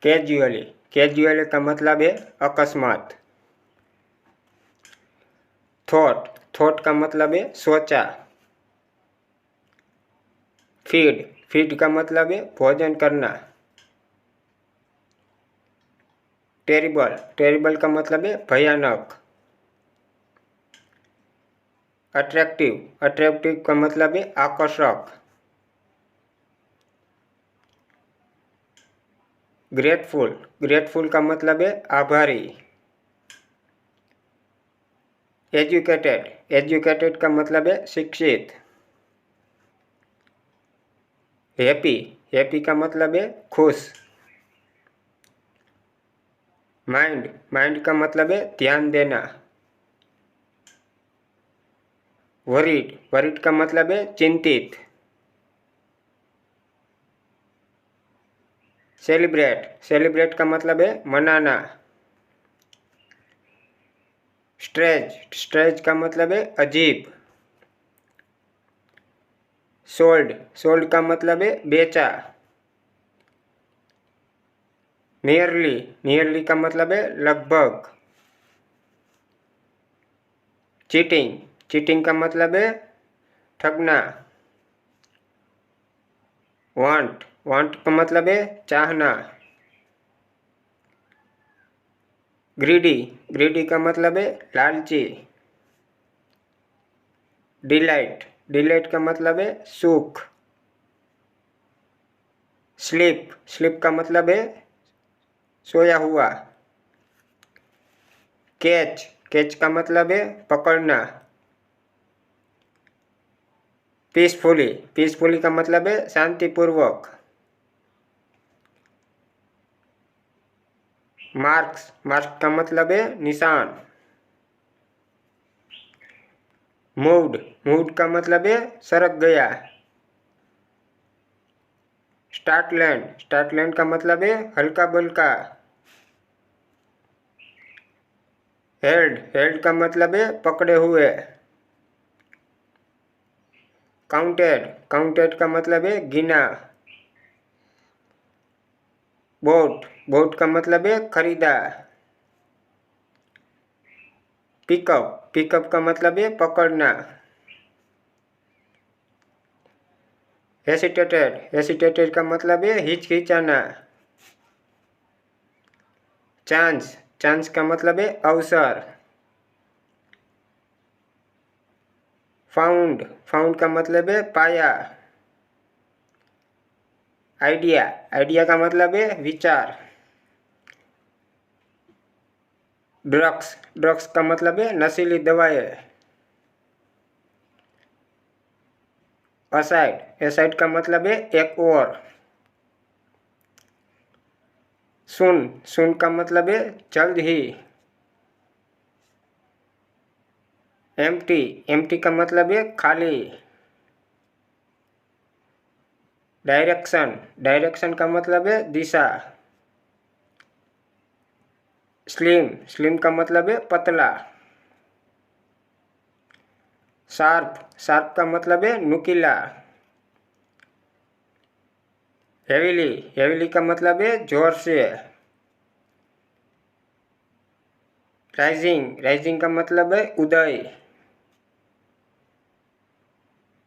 Casually, casually का मतलब है अकस्मात। थॉट, थॉट का मतलब है सोचा। फीड, फीड का मतलब है भोजन करना। टेरिबल, टेरिबल का मतलब है भयानक। अट्रैक्टिव, अट्रैक्टिव का मतलब है आकर्षक। ग्रेटफुल, ग्रेटफुल का मतलब है आभारी। एजुकेटेड, एजुकेटेड का मतलब है शिक्षित। हैप्पी, हैप्पी का मतलब है खुश। माइंड, माइंड का मतलब है ध्यान देना। वरीड, वरीड का मतलब है चिंतित। सेलिब्रेट, सेलिब्रेट का मतलब है मनाना। स्ट्रेंज, स्ट्रेंज का मतलब है अजीब। सोल्ड, सोल्ड का मतलब है बेचा। नियरली, नियरली का मतलब है लगभग। चीटिंग, चीटिंग का मतलब है ठगना। वांट, वांट का मतलब है चाहना। ग्रीडी, ग्रीडी का मतलब है लालची। डिलाइट, डिलाइट का मतलब है सुख। स्लीप, स्लीप का मतलब है सोया हुआ। कैच, कैच का मतलब है पकड़ना। पीसफुली, पीसफुली का मतलब है शांतिपूर्वक। मार्क्स, मार्क्स का मतलब है निशान। मूव्ड, मूव्ड का मतलब है सरक गया। स्टार्टलैंड, स्टार्टलैंड का मतलब है हल्का बुल्का। हेल्ड, हेल्ड का मतलब है पकड़े हुए। काउंटेड, काउंटेड का मतलब है गिना। बोट, बोट का मतलब है खरीदा। पिकअप, पिकअप का मतलब है पकड़ना। हेसिटेटेड, हेसिटेटेड का मतलब है हिचकिचाना। चांस, चांस का मतलब है अवसर। फाउंड, फाउंड का मतलब है पाया। आइडिया, आइडिया का मतलब है विचार। ड्रग्स, ड्रग्स का मतलब है नशीली दवाएं। असाइड, एसाइड का मतलब है एक और। सुन, सुन का मतलब है जल्द ही। एम्प्टी, एम्प्टी का मतलब है खाली। डायरेक्शन, डायरेक्शन का मतलब है दिशा। स्लिम, स्लिम का मतलब है पतला। शार्प, शार्प का मतलब है नुकीला। हेवीली, हेवीली का मतलब है जोर से। राइजिंग, राइजिंग का मतलब है उदय।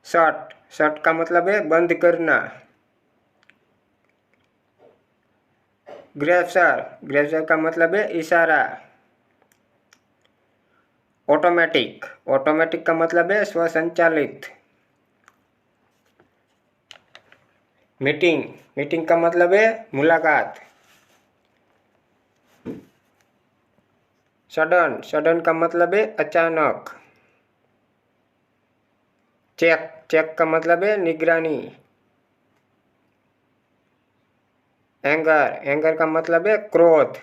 शट, शट का मतलब है बंद करना। ग्रेप्सर, ग्रेप्सर का मतलब है इशारा। ऑटोमेटिक, ऑटोमेटिक का मतलब है स्वसंचालित। मीटिंग, मीटिंग का मतलब है मुलाकात। सडन, सडन का मतलब है अचानक। चेक, चेक का मतलब है निगरानी। एंगर, एंगर का मतलब है क्रोध।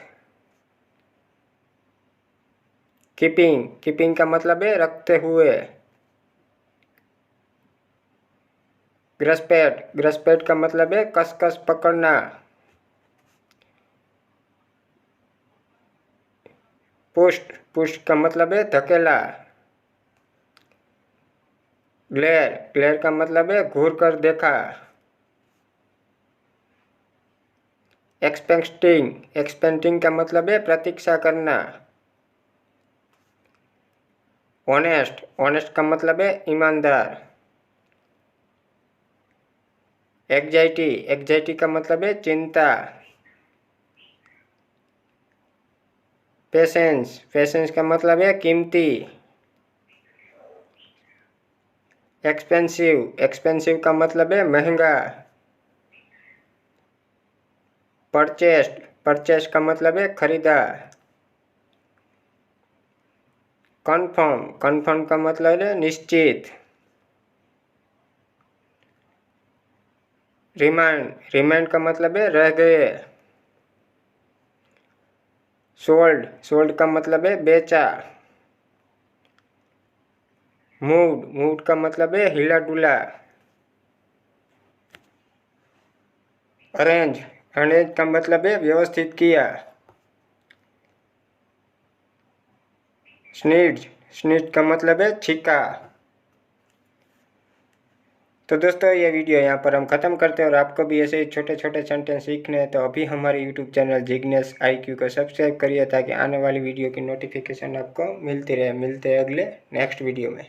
कीपिंग, कीपिंग का मतलब है रखते हुए। ग्रस्पेट, ग्रस्पेट का मतलब है कसकस पकड़ना। पुष्ट, पुष्ट का मतलब है धकेला। ग्लेयर, ग्लेयर का मतलब है घूर कर देखा। एक्सपेक्टिंग, एक्सपेक्टिंग का मतलब है प्रतीक्षा करना। ऑनेस्ट, ऑनेस्ट का मतलब है ईमानदार। एग्जाइटी, एग्जाइटी का मतलब है चिंता। पेशेंस, पेशेंस का मतलब है कीमती। एक्सपेंसिव, एक्सपेंसिव का मतलब है महंगा। परचेस्ड, परचेस का मतलब है खरीदा। कन्फर्म, कन्फर्म का मतलब है निश्चित। रिमाइंड, रिमाइंड का मतलब है रह गए। सोल्ड, सोल्ड का मतलब है बेचा। मूड, मूड का मतलब है हिला डुला। अरेंज, अरेंज का मतलब है व्यवस्थित किया। स्नीज, स्नीज का मतलब है छीका। तो दोस्तों ये वीडियो यहाँ पर हम ख़त्म करते हैं, और आपको भी ऐसे ही छोटे छोटे सेंटेंस सीखने हैं तो अभी हमारे यूट्यूब चैनल जिग्नेश IQ को सब्सक्राइब करिए ताकि आने वाली वीडियो की नोटिफिकेशन आपको मिलती रहे। मिलते हैं अगले नेक्स्ट वीडियो में।